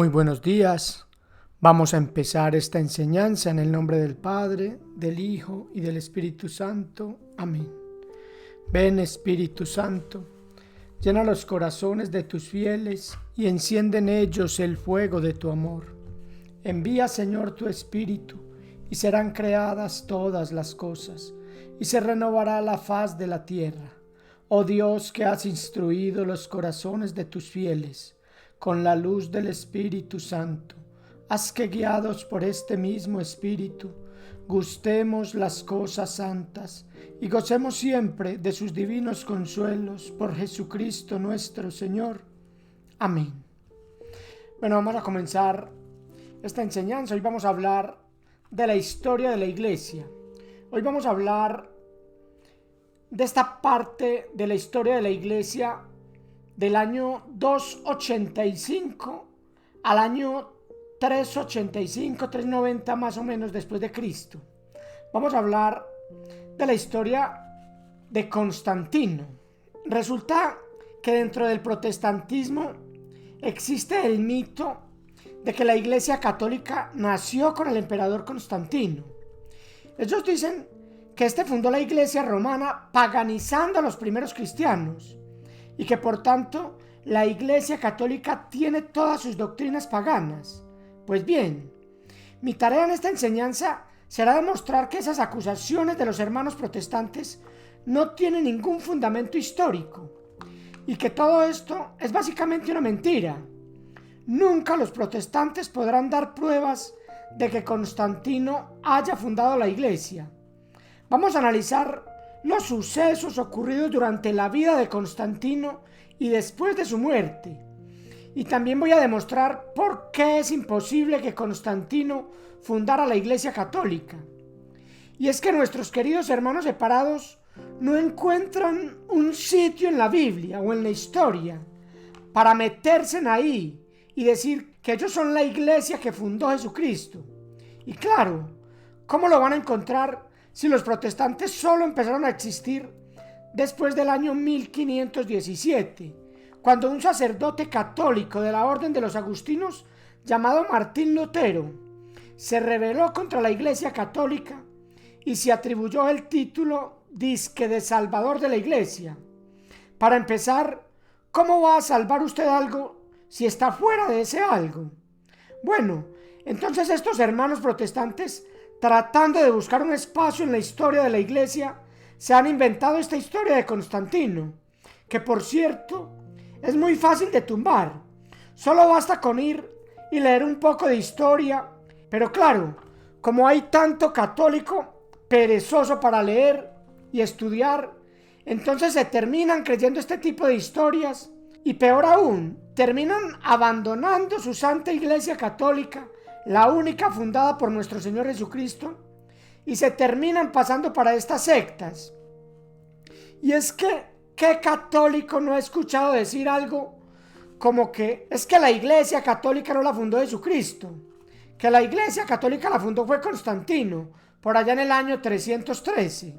Muy buenos días. Vamos a empezar esta enseñanza en el nombre del Padre, del Hijo y del Espíritu Santo. Amén. Ven, Espíritu Santo, llena los corazones de tus fieles y enciende en ellos el fuego de tu amor. Envía, Señor, tu Espíritu y serán creadas todas las cosas y se renovará la faz de la tierra. Oh Dios, que has instruido los corazones de tus fieles con la luz del Espíritu Santo, haz que, guiados por este mismo Espíritu, gustemos las cosas santas y gocemos siempre de sus divinos consuelos por Jesucristo nuestro Señor. Amén. Bueno, vamos a comenzar esta enseñanza. Hoy vamos a hablar de la historia de la Iglesia. Hoy vamos a hablar de esta parte de la historia de la Iglesia del año 285 al año 385, 390 más o menos después de Cristo. Vamos a hablar de la historia de Constantino. Resulta que dentro del protestantismo existe el mito de que la Iglesia Católica nació con el emperador Constantino. Ellos dicen que este fundó la Iglesia romana paganizando a los primeros cristianos y que por tanto la Iglesia Católica tiene todas sus doctrinas paganas. Pues bien, mi tarea en esta enseñanza será demostrar que esas acusaciones de los hermanos protestantes no tienen ningún fundamento histórico y que todo esto es básicamente una mentira. Nunca los protestantes podrán dar pruebas de que Constantino haya fundado la Iglesia. Vamos a analizar los sucesos ocurridos durante la vida de Constantino y después de su muerte. Y también voy a demostrar por qué es imposible que Constantino fundara la Iglesia Católica. Y es que nuestros queridos hermanos separados no encuentran un sitio en la Biblia o en la historia para meterse en ahí y decir que ellos son la Iglesia que fundó Jesucristo. Y claro, ¿cómo lo van a encontrar si los protestantes solo empezaron a existir después del año 1517, cuando un sacerdote católico de la Orden de los Agustinos, llamado Martín Lutero, se rebeló contra la Iglesia Católica y se atribuyó el título disque de Salvador de la Iglesia? Para empezar, ¿cómo va a salvar usted algo si está fuera de ese algo? Bueno, entonces estos hermanos protestantes, tratando de buscar un espacio en la historia de la Iglesia, se han inventado esta historia de Constantino, que por cierto es muy fácil de tumbar. Solo basta con ir y leer un poco de historia, pero claro, como hay tanto católico perezoso para leer y estudiar, entonces se terminan creyendo este tipo de historias y peor aún, terminan abandonando su Santa Iglesia Católica, la única fundada por nuestro Señor Jesucristo, y se terminan pasando para estas sectas. Y es que, ¿qué católico no ha escuchado decir algo como que es que la Iglesia Católica no la fundó Jesucristo? Que la Iglesia Católica la fundó fue Constantino, por allá en el año 313.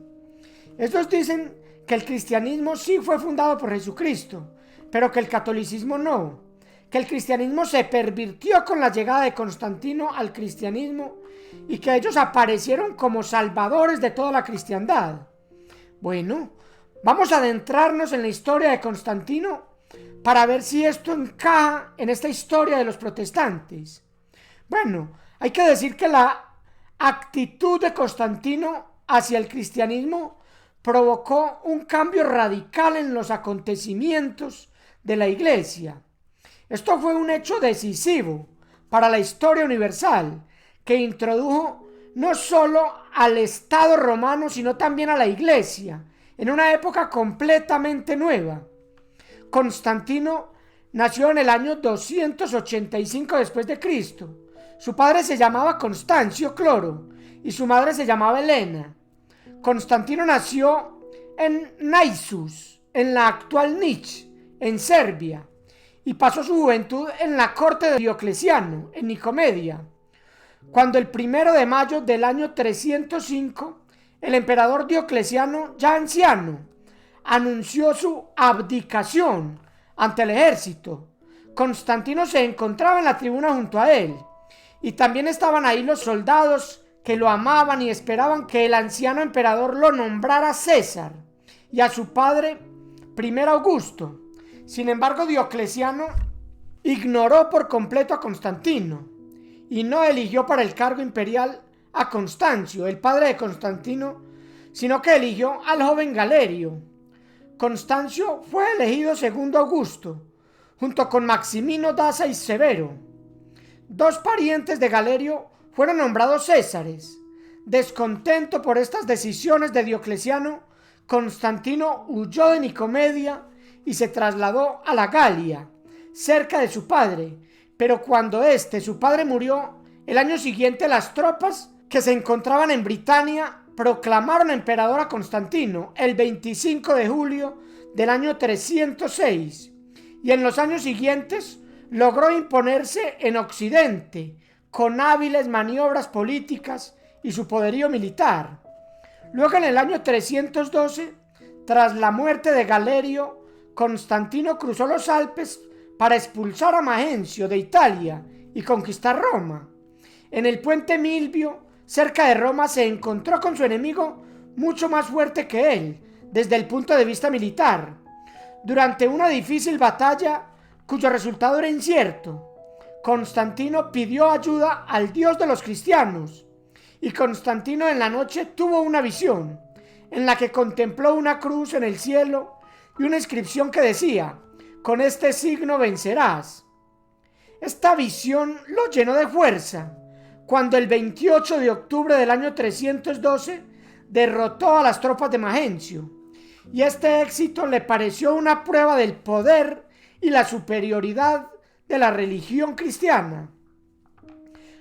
Ellos dicen que el cristianismo sí fue fundado por Jesucristo, pero que el catolicismo no. Que el cristianismo se pervirtió con la llegada de Constantino al cristianismo y que ellos aparecieron como salvadores de toda la cristiandad. Bueno, vamos a adentrarnos en la historia de Constantino para ver si esto encaja en esta historia de los protestantes. Bueno, hay que decir que la actitud de Constantino hacia el cristianismo provocó un cambio radical en los acontecimientos de la Iglesia. Esto fue un hecho decisivo para la historia universal, que introdujo no solo al Estado romano, sino también a la Iglesia, en una época completamente nueva. Constantino nació en el año 285 después de Cristo. Su padre se llamaba Constancio Cloro y su madre se llamaba Helena. Constantino nació en Naissus, en la actual Niš, en Serbia, y pasó su juventud en la corte de Diocleciano, en Nicomedia. Cuando el 1 de mayo del año 305, el emperador Diocleciano, ya anciano, anunció su abdicación ante el ejército, Constantino se encontraba en la tribuna junto a él, y también estaban ahí los soldados que lo amaban y esperaban que el anciano emperador lo nombrara César, y a su padre primero Augusto. Sin embargo, Diocleciano ignoró por completo a Constantino y no eligió para el cargo imperial a Constancio, el padre de Constantino, sino que eligió al joven Galerio. Constancio fue elegido segundo Augusto, junto con Maximino Daza y Severo. Dos parientes de Galerio fueron nombrados césares. Descontento por estas decisiones de Diocleciano, Constantino huyó de Nicomedia y se trasladó a la Galia, cerca de su padre, pero cuando su padre murió, el año siguiente las tropas que se encontraban en Britania proclamaron emperador a Constantino el 25 de julio del año 306, y en los años siguientes logró imponerse en Occidente con hábiles maniobras políticas y su poderío militar. Luego, en el año 312, tras la muerte de Galerio, Constantino cruzó los Alpes para expulsar a Magencio de Italia y conquistar Roma. En el puente Milvio, cerca de Roma, se encontró con su enemigo mucho más fuerte que él, desde el punto de vista militar, durante una difícil batalla cuyo resultado era incierto. Constantino pidió ayuda al Dios de los cristianos, y Constantino en la noche tuvo una visión, en la que contempló una cruz en el cielo y una inscripción que decía: con este signo vencerás. Esta visión lo llenó de fuerza, cuando el 28 de octubre del año 312 derrotó a las tropas de Magencio, y este éxito le pareció una prueba del poder y la superioridad de la religión cristiana.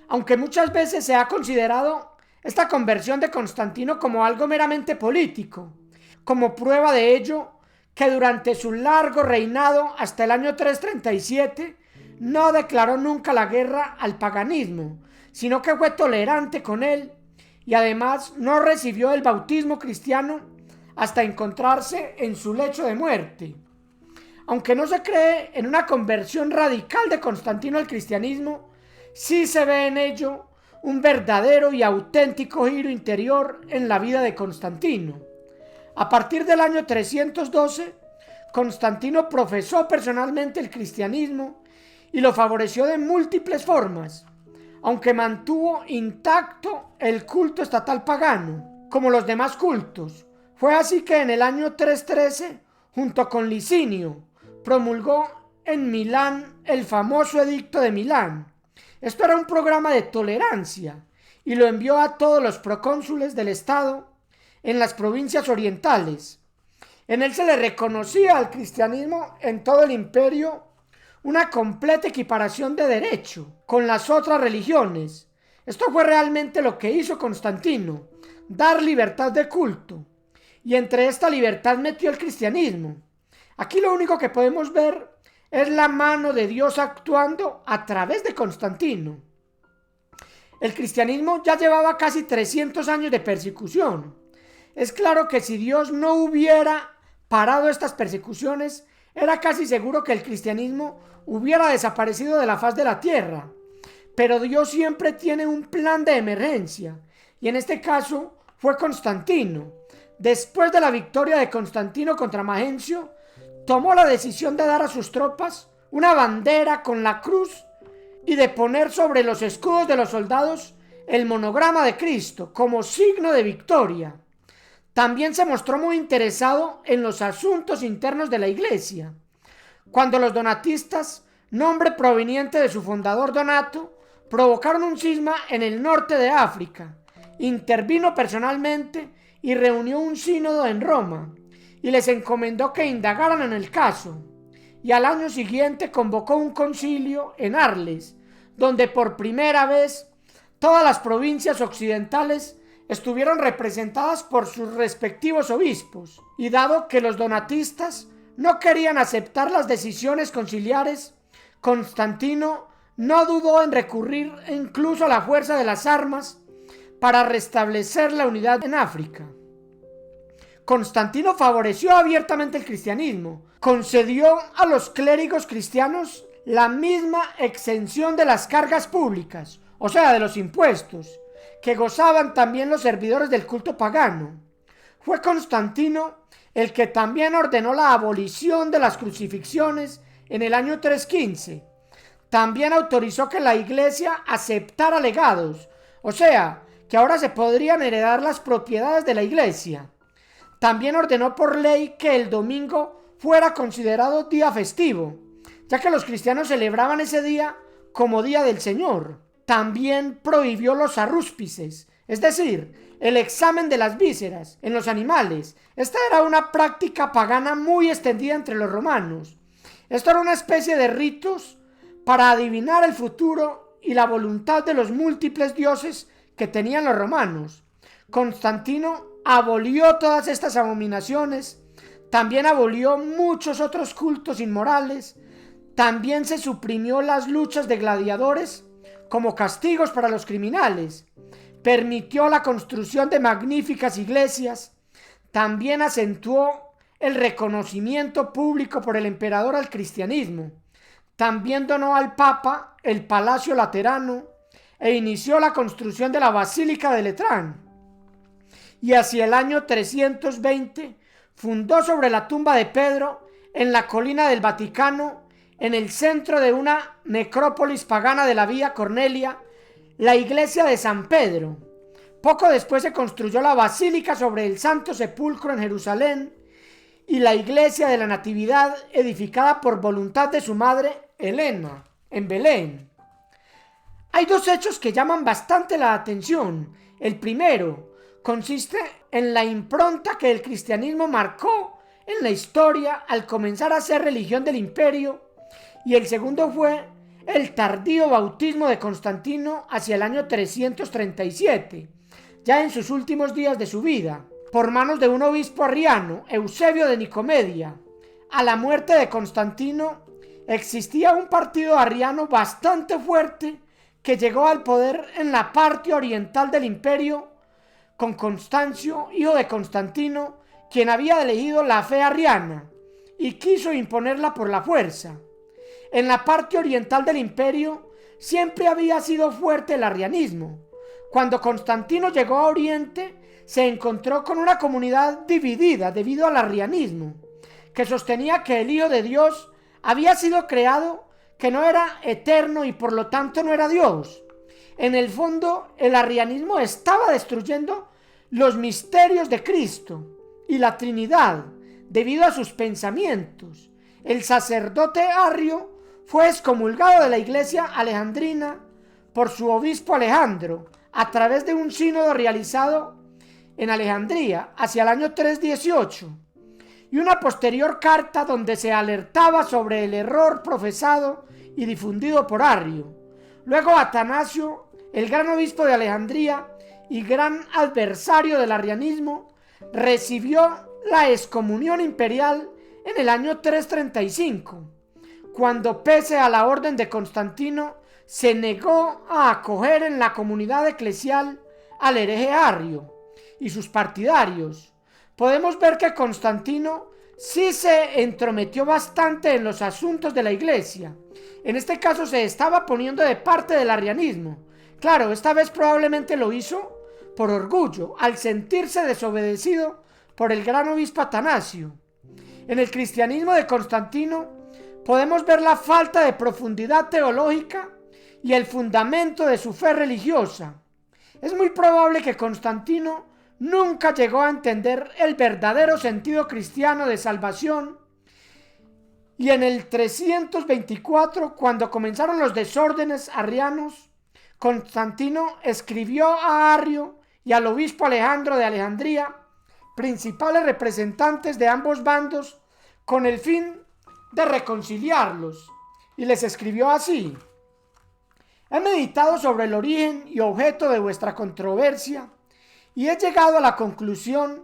Aunque muchas veces se ha considerado esta conversión de Constantino como algo meramente político, como prueba de ello que durante su largo reinado hasta el año 337 no declaró nunca la guerra al paganismo, sino que fue tolerante con él, y además no recibió el bautismo cristiano hasta encontrarse en su lecho de muerte. Aunque no se cree en una conversión radical de Constantino al cristianismo, sí se ve en ello un verdadero y auténtico giro interior en la vida de Constantino. A partir del año 312, Constantino profesó personalmente el cristianismo y lo favoreció de múltiples formas, aunque mantuvo intacto el culto estatal pagano, como los demás cultos. Fue así que en el año 313, junto con Licinio, promulgó en Milán el famoso Edicto de Milán. Esto era un programa de tolerancia y lo envió a todos los procónsules del Estado en las provincias orientales. En él se le reconocía al cristianismo en todo el imperio una completa equiparación de derecho con las otras religiones. Esto fue realmente lo que hizo Constantino, dar libertad de culto, y entre esta libertad metió el cristianismo. Aquí lo único que podemos ver es la mano de Dios actuando a través de Constantino. El cristianismo ya llevaba casi 300 años de persecución. Es claro que si Dios no hubiera parado estas persecuciones, era casi seguro que el cristianismo hubiera desaparecido de la faz de la tierra. Pero Dios siempre tiene un plan de emergencia, y en este caso fue Constantino. Después de la victoria de Constantino contra Magencio, tomó la decisión de dar a sus tropas una bandera con la cruz y de poner sobre los escudos de los soldados el monograma de Cristo como signo de victoria. También se mostró muy interesado en los asuntos internos de la Iglesia. Cuando los donatistas, nombre proveniente de su fundador Donato, provocaron un cisma en el norte de África, intervino personalmente y reunió un sínodo en Roma, y les encomendó que indagaran en el caso, y al año siguiente convocó un concilio en Arles, donde por primera vez todas las provincias occidentales estuvieron representadas por sus respectivos obispos, y dado que los donatistas no querían aceptar las decisiones conciliares, Constantino no dudó en recurrir incluso a la fuerza de las armas para restablecer la unidad en África. Constantino favoreció abiertamente el cristianismo, concedió a los clérigos cristianos la misma exención de las cargas públicas, o sea, de los impuestos, que gozaban también los servidores del culto pagano. Fue Constantino el que también ordenó la abolición de las crucifixiones en el año 315. También autorizó que la iglesia aceptara legados, o sea, que ahora se podrían heredar las propiedades de la iglesia. También ordenó por ley que el domingo fuera considerado día festivo, ya que los cristianos celebraban ese día como día del Señor. También prohibió los arrúspices, es decir, el examen de las vísceras en los animales. Esta era una práctica pagana muy extendida entre los romanos. Esto era una especie de ritos para adivinar el futuro y la voluntad de los múltiples dioses que tenían los romanos. Constantino abolió todas estas abominaciones, también abolió muchos otros cultos inmorales, también se suprimió las luchas de gladiadores como castigos para los criminales, permitió la construcción de magníficas iglesias, también acentuó el reconocimiento público por el emperador al cristianismo, también donó al Papa el Palacio Laterano e inició la construcción de la Basílica de Letrán. Y hacia el año 320 fundó sobre la tumba de Pedro, en la colina del Vaticano, en el centro de una necrópolis pagana de la Vía Cornelia, la iglesia de San Pedro. Poco después se construyó la Basílica sobre el Santo Sepulcro en Jerusalén y la iglesia de la Natividad, edificada por voluntad de su madre Helena, en Belén. Hay dos hechos que llaman bastante la atención. El primero consiste en la impronta que el cristianismo marcó en la historia al comenzar a ser religión del imperio, y el segundo fue el tardío bautismo de Constantino hacia el año 337, ya en sus últimos días de su vida, por manos de un obispo arriano, Eusebio de Nicomedia. A la muerte de Constantino existía un partido arriano bastante fuerte que llegó al poder en la parte oriental del imperio, con Constancio, hijo de Constantino, quien había elegido la fe arriana y quiso imponerla por la fuerza. En la parte oriental del imperio siempre había sido fuerte el arrianismo. Cuando Constantino llegó a Oriente, se encontró con una comunidad dividida debido al arrianismo, que sostenía que el Hijo de Dios había sido creado, que no era eterno y por lo tanto no era Dios. En el fondo, el arrianismo estaba destruyendo los misterios de Cristo y la Trinidad debido a sus pensamientos. El sacerdote Arrio fue excomulgado de la iglesia alejandrina por su obispo Alejandro a través de un sínodo realizado en Alejandría hacia el año 318 y una posterior carta donde se alertaba sobre el error profesado y difundido por Arrio. Luego Atanasio, el gran obispo de Alejandría y gran adversario del arrianismo, recibió la excomunión imperial en el año 335, cuando pese a la orden de Constantino se negó a acoger en la comunidad eclesial al hereje Arrio y sus partidarios. Podemos ver que Constantino sí se entrometió bastante en los asuntos de la iglesia. En este caso se estaba poniendo de parte del arrianismo. Claro, esta vez probablemente lo hizo por orgullo, al sentirse desobedecido por el gran obispo Atanasio. En el cristianismo de Constantino podemos ver la falta de profundidad teológica y el fundamento de su fe religiosa. Es muy probable que Constantino nunca llegó a entender el verdadero sentido cristiano de salvación, y en el 324, cuando comenzaron los desórdenes arrianos, Constantino escribió a Arrio y al obispo Alejandro de Alejandría, principales representantes de ambos bandos, con el fin de reconciliarlos, y les escribió así: he meditado sobre el origen y objeto de vuestra controversia y he llegado a la conclusión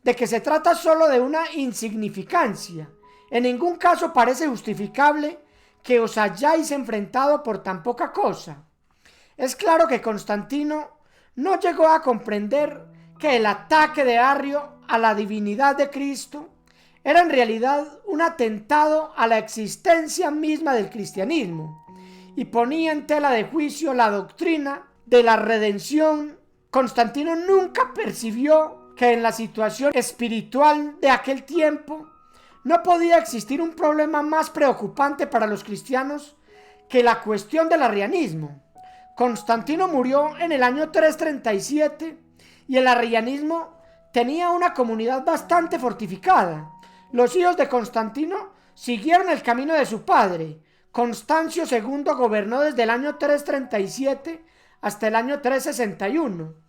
de que se trata solo de una insignificancia. En ningún caso parece justificable que os hayáis enfrentado por tan poca cosa. Es claro que Constantino no llegó a comprender que el ataque de Arrio a la divinidad de Cristo era en realidad un atentado a la existencia misma del cristianismo y ponía en tela de juicio la doctrina de la redención. Constantino nunca percibió que en la situación espiritual de aquel tiempo no podía existir un problema más preocupante para los cristianos que la cuestión del arrianismo. Constantino murió en el año 337 y el arrianismo tenía una comunidad bastante fortificada. Los hijos de Constantino siguieron el camino de su padre. Constancio II gobernó desde el año 337 hasta el año 361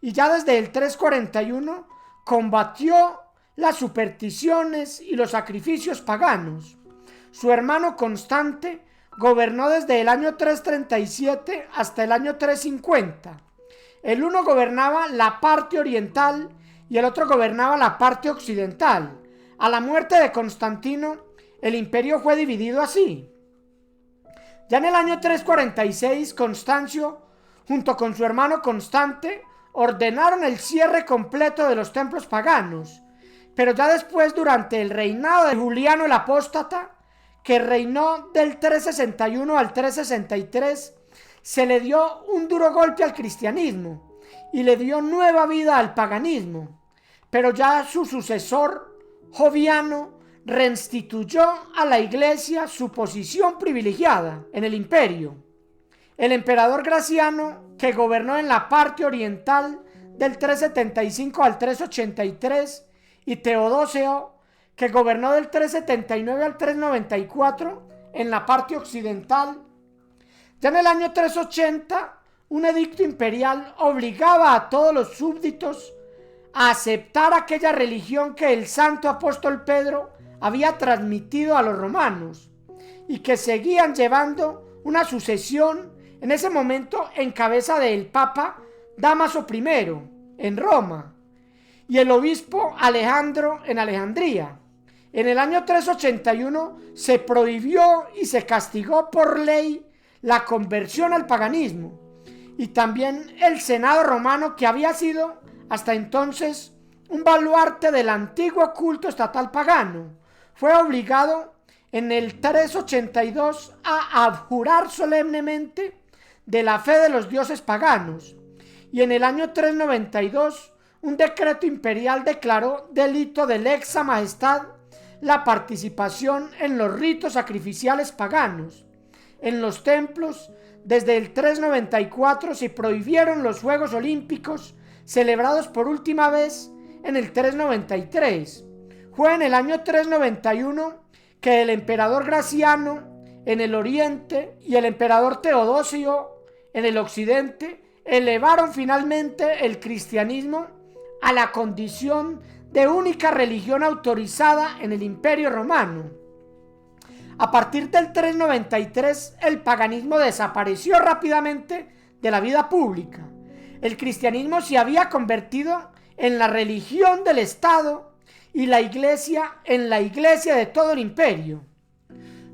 y ya desde el 341 combatió las supersticiones y los sacrificios paganos. Su hermano Constante gobernó desde el año 337 hasta el año 350. El uno gobernaba la parte oriental y el otro gobernaba la parte occidental. A la muerte de Constantino, el imperio fue dividido así. Ya en el año 346, Constancio, junto con su hermano Constante, ordenaron el cierre completo de los templos paganos. Pero ya después, durante el reinado de Juliano el Apóstata, que reinó del 361 al 363, se le dio un duro golpe al cristianismo y le dio nueva vida al paganismo. Pero ya su sucesor, Joviano, reinstituyó a la iglesia su posición privilegiada en el imperio. El emperador Graciano, que gobernó en la parte oriental del 375 al 383, y Teodosio, que gobernó del 379 al 394 en la parte occidental. Ya en el año 380, un edicto imperial obligaba a todos los súbditos a aceptar aquella religión que el santo apóstol Pedro había transmitido a los romanos y que seguían llevando una sucesión en ese momento en cabeza del Papa Dámaso I en Roma y el obispo Alejandro en Alejandría. En el año 381 se prohibió y se castigó por ley la conversión al paganismo, y también el Senado romano, que había sido hasta entonces un baluarte del antiguo culto estatal pagano, fue obligado en el 382 a abjurar solemnemente de la fe de los dioses paganos, y en el año 392 un decreto imperial declaró delito de lesa majestad la participación en los ritos sacrificiales paganos. En los templos, desde el 394 se prohibieron los Juegos Olímpicos celebrados por última vez en el 393. Fue en el año 391 que el emperador Graciano en el oriente y el emperador Teodosio en el occidente elevaron finalmente el cristianismo a la condición de única religión autorizada en el Imperio Romano. A partir del 393, el paganismo desapareció rápidamente de la vida pública. El cristianismo se había convertido en la religión del Estado y la iglesia en la iglesia de todo el imperio.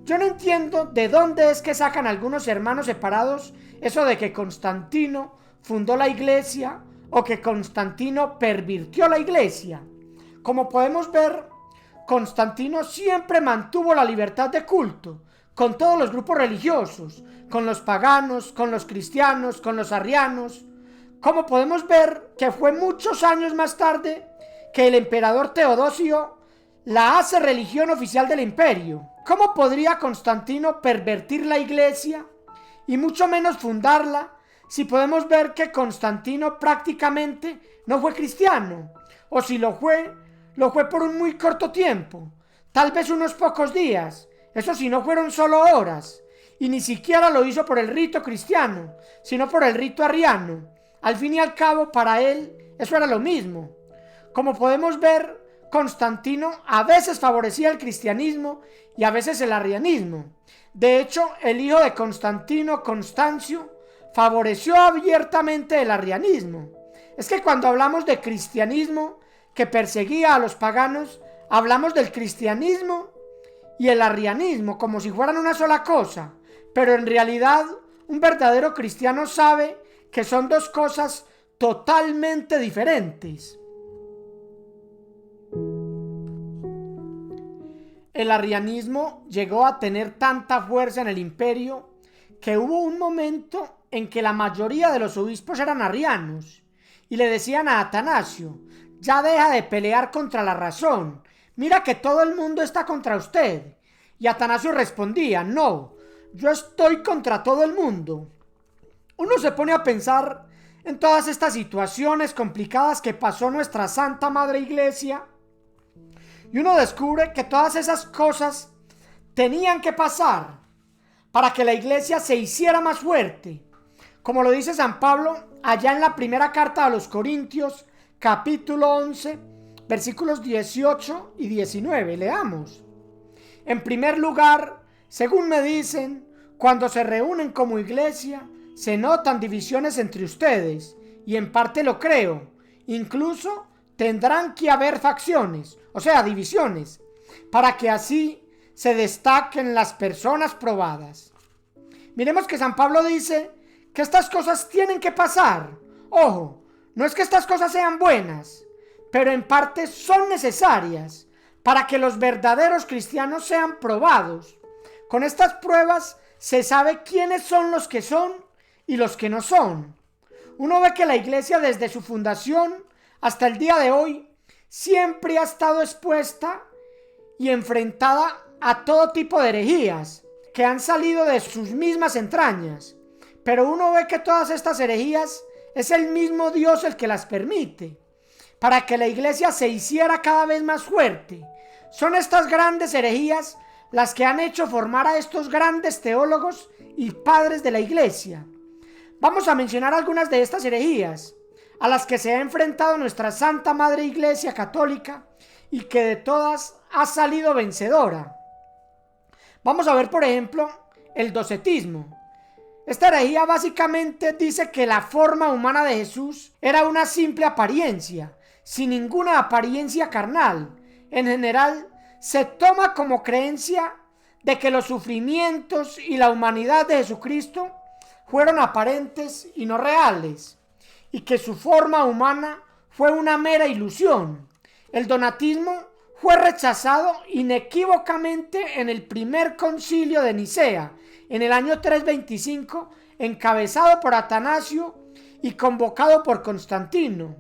Yo no entiendo de dónde es que sacan algunos hermanos separados eso de que Constantino fundó la iglesia o que Constantino pervirtió la iglesia. Como podemos ver, Constantino siempre mantuvo la libertad de culto con todos los grupos religiosos, con los paganos, con los cristianos, con los arrianos. Como podemos ver que fue muchos años más tarde que el emperador Teodosio la hace religión oficial del imperio. ¿Cómo podría Constantino pervertir la iglesia y mucho menos fundarla si podemos ver que Constantino prácticamente no fue cristiano? O si lo fue por un muy corto tiempo, tal vez unos pocos días, eso si no fueron solo horas, y ni siquiera lo hizo por el rito cristiano, sino por el rito arriano. Al fin y al cabo, para él, eso era lo mismo. Como podemos ver, Constantino a veces favorecía el cristianismo y a veces el arrianismo. De hecho, el hijo de Constantino, Constancio, favoreció abiertamente el arrianismo. Es que cuando hablamos de cristianismo que perseguía a los paganos, hablamos del cristianismo y el arrianismo como si fueran una sola cosa, pero en realidad un verdadero cristiano sabe que son dos cosas totalmente diferentes. el arrianismo llegó a tener tanta fuerza en el imperio que hubo un momento en que la mayoría de los obispos eran arrianos y le decían a Atanasio: ya deja de pelear contra la razón, mira que todo el mundo está contra usted. Y Atanasio respondía: no, yo estoy contra todo el mundo. Uno se pone a pensar en todas estas situaciones complicadas que pasó nuestra Santa Madre Iglesia y uno descubre que todas esas cosas tenían que pasar para que la Iglesia se hiciera más fuerte. Como lo dice San Pablo allá en la primera carta a los Corintios, capítulo 11, versículos 18 y 19. Leamos. En primer lugar, según me dicen, cuando se reúnen como iglesia, se notan divisiones entre ustedes, y en parte lo creo. Incluso tendrán que haber facciones, o sea, divisiones, para que así se destaquen las personas probadas. Miremos que San Pablo dice que estas cosas tienen que pasar. Ojo, no es que estas cosas sean buenas, pero en parte son necesarias para que los verdaderos cristianos sean probados. Con estas pruebas se sabe quiénes son los que son y los que no son. Uno ve que la Iglesia desde su fundación hasta el día de hoy siempre ha estado expuesta y enfrentada a todo tipo de herejías que han salido de sus mismas entrañas. Pero uno ve que todas estas herejías es el mismo Dios el que las permite, para que la Iglesia se hiciera cada vez más fuerte. Son estas grandes herejías las que han hecho formar a estos grandes teólogos y padres de la Iglesia. Vamos a mencionar algunas de estas herejías a las que se ha enfrentado nuestra Santa Madre Iglesia Católica y que de todas ha salido vencedora. Vamos a ver, por ejemplo, el docetismo. Esta herejía básicamente dice que la forma humana de Jesús era una simple apariencia, sin ninguna apariencia carnal. En general, se toma como creencia de que los sufrimientos y la humanidad de Jesucristo fueron aparentes y no reales, y que su forma humana fue una mera ilusión. El donatismo fue rechazado inequívocamente en el primer concilio de Nicea, en el año 325, encabezado por Atanasio y convocado por Constantino.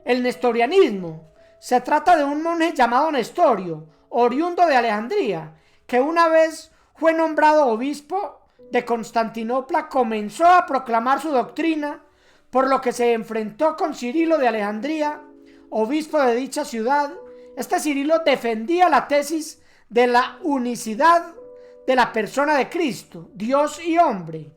El nestorianismo se trata de un monje llamado Nestorio, oriundo de Alejandría, que una vez fue nombrado obispo de Constantinopla, comenzó a proclamar su doctrina, por lo que se enfrentó con Cirilo de Alejandría, obispo de dicha ciudad. Este Cirilo defendía la tesis de la unicidad de la persona de Cristo, Dios y hombre.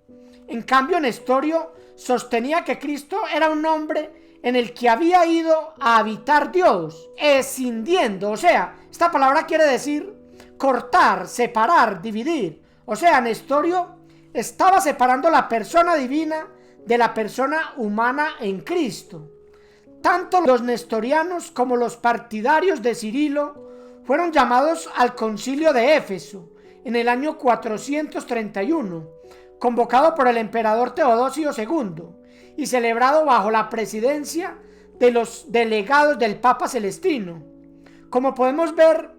En cambio, Nestorio sostenía que Cristo era un hombre en el que había ido a habitar Dios, escindiendo, o sea, esta palabra quiere decir cortar, separar, dividir. O sea, Nestorio estaba separando la persona divina de la persona humana en Cristo. Tanto los nestorianos como los partidarios de Cirilo fueron llamados al concilio de Éfeso en el año 431, convocado por el emperador Teodosio II y celebrado bajo la presidencia de los delegados del Papa Celestino. Como podemos ver,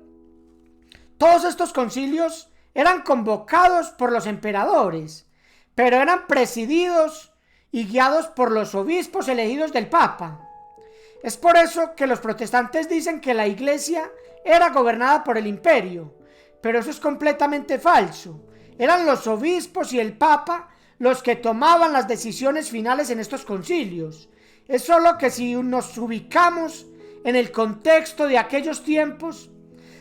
todos estos concilios eran convocados por los emperadores, pero eran presididos y guiados por los obispos elegidos del Papa. Es por eso que los protestantes dicen que la Iglesia era gobernada por el imperio, pero eso es completamente falso. Eran los obispos y el Papa los que tomaban las decisiones finales en estos concilios. Es solo que si nos ubicamos en el contexto de aquellos tiempos,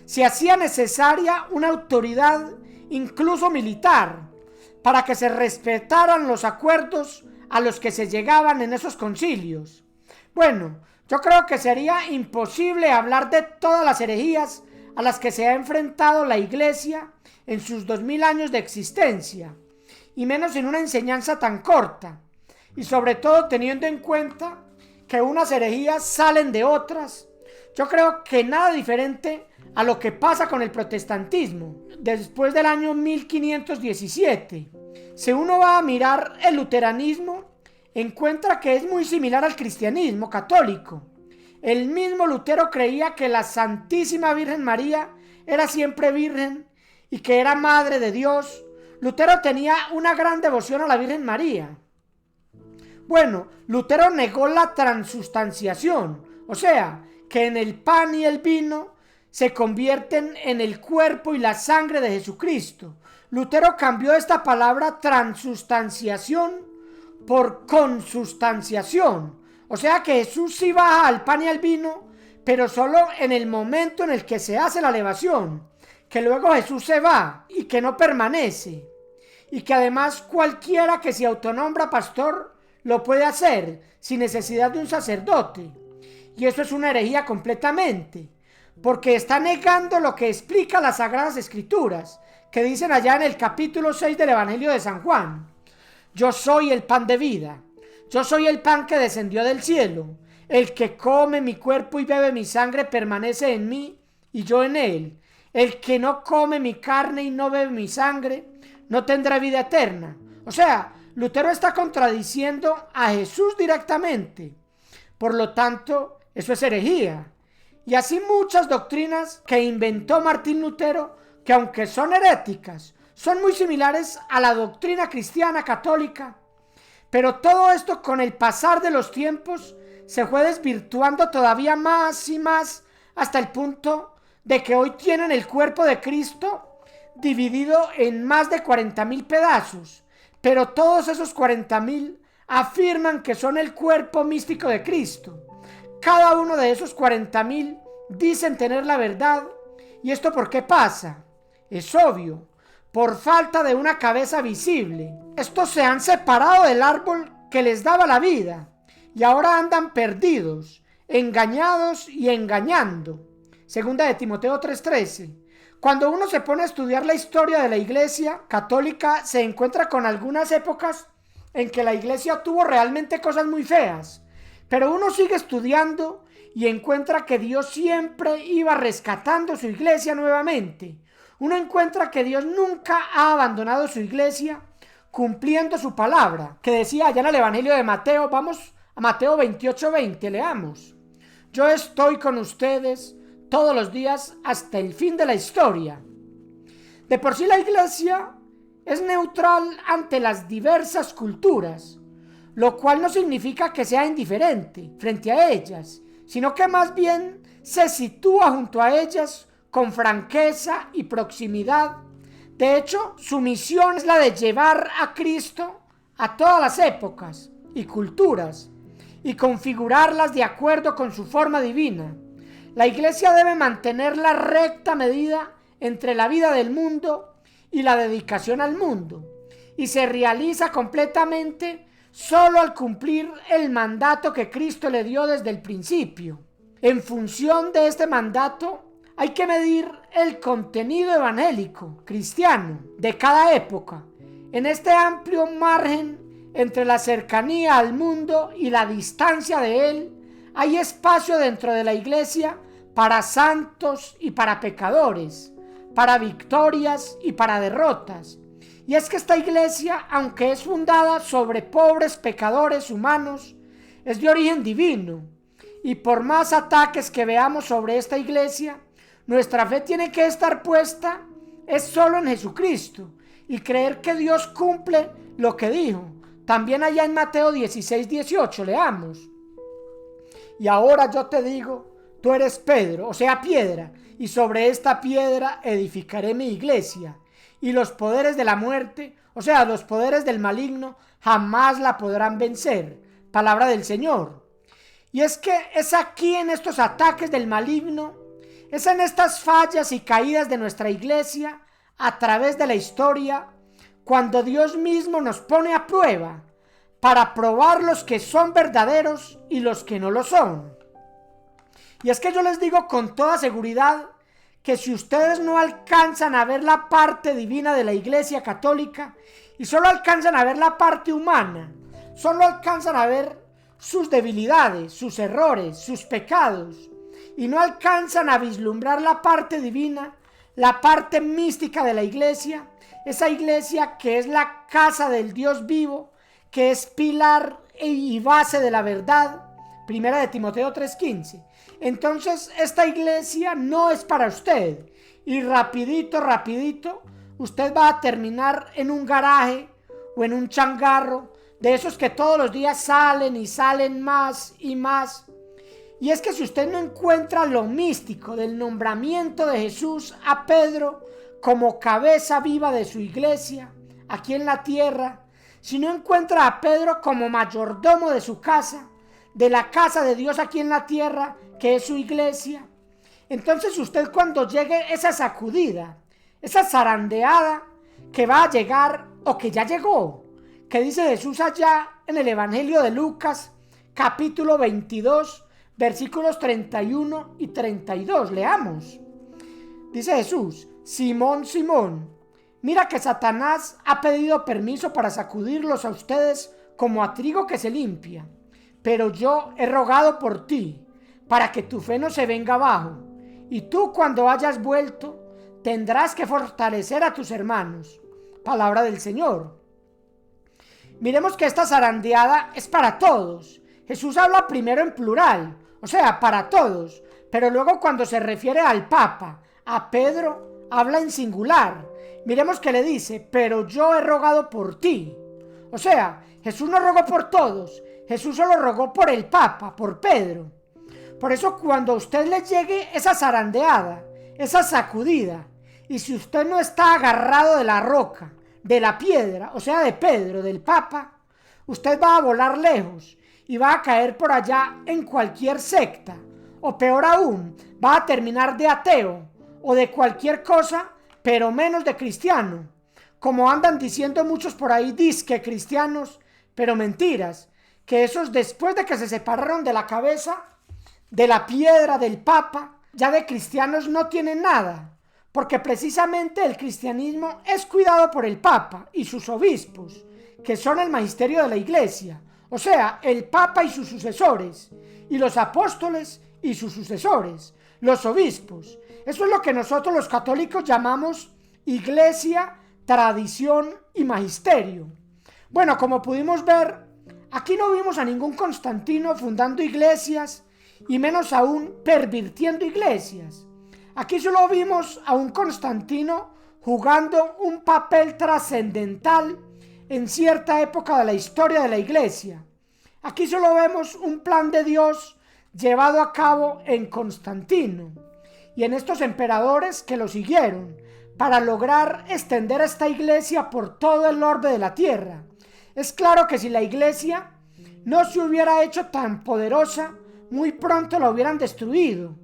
se hacía necesaria una autoridad, incluso militar, para que se respetaran los acuerdos a los que se llegaban en esos concilios. Bueno, yo creo que sería imposible hablar de todas las herejías a las que se ha enfrentado la Iglesia en sus 2000 años de existencia, y menos en una enseñanza tan corta, y sobre todo teniendo en cuenta que unas herejías salen de otras. Yo creo que nada diferente a lo que pasa con el protestantismo después del año 1517. Si uno va a mirar el luteranismo, encuentra que es muy similar al cristianismo católico. El mismo Lutero creía que la Santísima Virgen María era siempre virgen y que era madre de Dios, Lutero tenía una gran devoción a la Virgen María. Bueno, Lutero negó la transustanciación, o sea, que en el pan y el vino se convierten en el cuerpo y la sangre de Jesucristo. Lutero cambió esta palabra transustanciación por consustanciación, o sea que Jesús sí baja al pan y al vino, pero solo en el momento en el que se hace la elevación, que luego Jesús se va y que no permanece, y que además cualquiera que se autonombra pastor lo puede hacer sin necesidad de un sacerdote. Y eso es una herejía completamente, porque está negando lo que explica las Sagradas Escrituras, que dicen allá en el capítulo 6 del Evangelio de San Juan: yo soy el pan de vida, yo soy el pan que descendió del cielo, el que come mi cuerpo y bebe mi sangre permanece en mí y yo en él. El que no come mi carne y no bebe mi sangre no tendrá vida eterna. O sea, Lutero está contradiciendo a Jesús directamente. Por lo tanto, eso es herejía. Y así muchas doctrinas que inventó Martín Lutero, que aunque son heréticas, son muy similares a la doctrina cristiana católica. Pero todo esto, con el pasar de los tiempos, se fue desvirtuando todavía más y más, hasta el punto de que hoy tienen el cuerpo de Cristo dividido en más de 40.000 pedazos. Pero todos esos 40.000 afirman que son el cuerpo místico de Cristo. Cada uno de esos 40.000 dicen tener la verdad. ¿Y esto por qué pasa? Es obvio, por falta de una cabeza visible. Estos se han separado del árbol que les daba la vida y ahora andan perdidos, engañados y engañando. Segunda de Timoteo 3:13. Cuando uno se pone a estudiar la historia de la Iglesia católica, se encuentra con algunas épocas en que la Iglesia tuvo realmente cosas muy feas, pero uno sigue estudiando y encuentra que Dios siempre iba rescatando su Iglesia nuevamente. Uno encuentra que Dios nunca ha abandonado su Iglesia, cumpliendo su palabra, que decía allá en el Evangelio de Mateo. Vamos a Mateo 28:20, leamos: yo estoy con ustedes todos los días hasta el fin de la historia. De por sí la Iglesia es neutral ante las diversas culturas, lo cual no significa que sea indiferente frente a ellas, sino que más bien se sitúa junto a ellas con franqueza y proximidad. De hecho, su misión es la de llevar a Cristo a todas las épocas y culturas y configurarlas de acuerdo con su forma divina. La Iglesia debe mantener la recta medida entre la vida del mundo y la dedicación al mundo, y se realiza completamente solo al cumplir el mandato que Cristo le dio desde el principio. En función de este mandato, hay que medir el contenido evangélico cristiano de cada época. En este amplio margen entre la cercanía al mundo y la distancia de él, hay espacio dentro de la Iglesia para santos y para pecadores, para victorias y para derrotas. Y es que esta Iglesia, aunque es fundada sobre pobres pecadores humanos, es de origen divino. Y por más ataques que veamos sobre esta Iglesia, nuestra fe tiene que estar puesta es solo en Jesucristo y creer que Dios cumple lo que dijo. También allá en Mateo 16:18 leamos: y ahora yo te digo, tú eres Pedro, o sea piedra, y sobre esta piedra edificaré mi iglesia, y los poderes de la muerte, o sea los poderes del maligno, jamás la podrán vencer. Palabra del Señor. Y es que es aquí, en estos ataques del maligno, es en estas fallas y caídas de nuestra iglesia a través de la historia, cuando Dios mismo nos pone a prueba para probar los que son verdaderos y los que no lo son. Y es que yo les digo con toda seguridad que si ustedes no alcanzan a ver la parte divina de la Iglesia católica y solo alcanzan a ver la parte humana, solo alcanzan a ver sus debilidades, sus errores, sus pecados, y no alcanzan a vislumbrar la parte divina, la parte mística de la Iglesia, esa Iglesia que es la casa del Dios vivo, que es pilar y base de la verdad, Primera de Timoteo 3:15. Entonces esta iglesia no es para usted. Y rapidito, usted va a terminar en un garaje o en un changarro de esos que todos los días salen y salen más y más. Y es que si usted no encuentra lo místico del nombramiento de Jesús a Pedro como cabeza viva de su iglesia aquí en la tierra, si no encuentra a Pedro como mayordomo de su casa, de la casa de Dios aquí en la tierra, que es su iglesia, entonces usted cuando llegue esa sacudida, esa zarandeada que va a llegar o que ya llegó, que dice Jesús allá en el Evangelio de Lucas, capítulo 22, versículos 31 y 32, leamos. Dice Jesús: Simón, Simón, mira que Satanás ha pedido permiso para sacudirlos a ustedes como a trigo que se limpia, pero yo he rogado por ti, para que tu fe no se venga abajo, y tú cuando hayas vuelto tendrás que fortalecer a tus hermanos. Palabra del Señor. Miremos que esta zarandeada es para todos. Jesús habla primero en plural, o sea, para todos, pero luego cuando se refiere al Papa, a Pedro, habla en singular. Miremos que le dice: pero yo he rogado por ti. O sea, Jesús no rogó por todos, Jesús solo rogó por el Papa, por Pedro. Por eso cuando a usted le llegue esa zarandeada, esa sacudida, y si usted no está agarrado de la roca, de la piedra, o sea de Pedro, del Papa, usted va a volar lejos y va a caer por allá en cualquier secta, o peor aún, va a terminar de ateo o de cualquier cosa, pero menos de cristiano, como andan diciendo muchos por ahí, disque cristianos, pero mentiras, que esos después de que se separaron de la cabeza, de la piedra del Papa, ya de cristianos no tienen nada, porque precisamente el cristianismo es cuidado por el Papa y sus obispos, que son el magisterio de la iglesia, o sea, el Papa y sus sucesores, y los apóstoles y sus sucesores, los obispos. Eso es lo que nosotros los católicos llamamos iglesia, tradición y magisterio. Bueno, como pudimos ver, aquí no vimos a ningún Constantino fundando iglesias y menos aún pervirtiendo iglesias. Aquí solo vimos a un Constantino jugando un papel trascendental en cierta época de la historia de la iglesia. Aquí solo vemos un plan de Dios llevado a cabo en Constantino y en estos emperadores que lo siguieron para lograr extender esta iglesia por todo el orbe de la tierra. Es claro que si la iglesia no se hubiera hecho tan poderosa, muy pronto la hubieran destruido.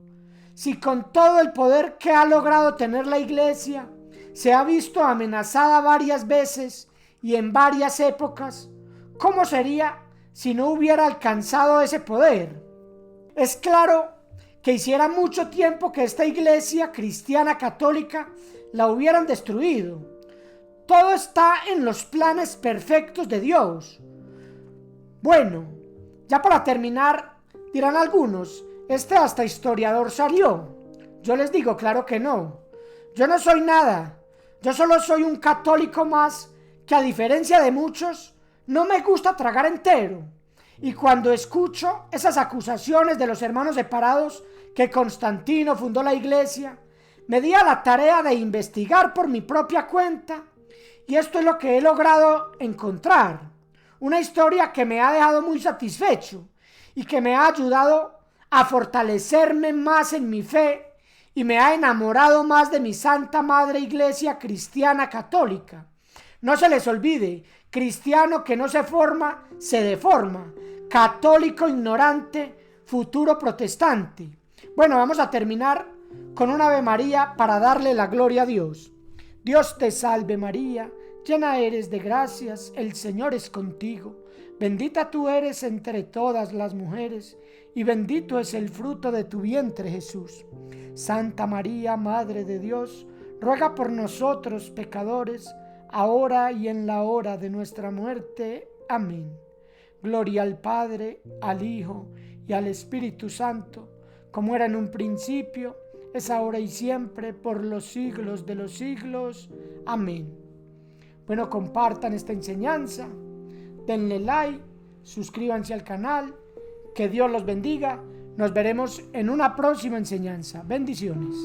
Si con todo el poder que ha logrado tener la iglesia se ha visto amenazada varias veces y en varias épocas, ¿cómo sería si no hubiera alcanzado ese poder? Es claro que hiciera mucho tiempo que esta iglesia cristiana católica la hubieran destruido. Todo está en los planes perfectos de Dios. Bueno, ya para terminar, dirán algunos, hasta historiador salió. Yo les digo, claro que no. Yo no soy nada. Yo solo soy un católico más que, a diferencia de muchos, no me gusta tragar entero. Y cuando escucho esas acusaciones de los hermanos separados que Constantino fundó la iglesia, me di a la tarea de investigar por mi propia cuenta, y esto es lo que he logrado encontrar. Una historia que me ha dejado muy satisfecho y que me ha ayudado a fortalecerme más en mi fe y me ha enamorado más de mi Santa Madre Iglesia Cristiana Católica. No se les olvide, cristiano que no se forma, se deforma. Católico ignorante, futuro protestante. Bueno, vamos a terminar con un Ave María para darle la gloria a Dios. Dios te salve María, llena eres de gracias, el Señor es contigo. Bendita tú eres entre todas las mujeres, y bendito es el fruto de tu vientre, Jesús. Santa María, Madre de Dios, ruega por nosotros pecadores, ahora y en la hora de nuestra muerte. Amén. Gloria al Padre, al Hijo y al Espíritu Santo, como era en un principio, es ahora y siempre, por los siglos de los siglos. Amén. Bueno, compartan esta enseñanza, denle like, suscríbanse al canal, Que Dios los bendiga. Nos veremos en una próxima enseñanza. Bendiciones.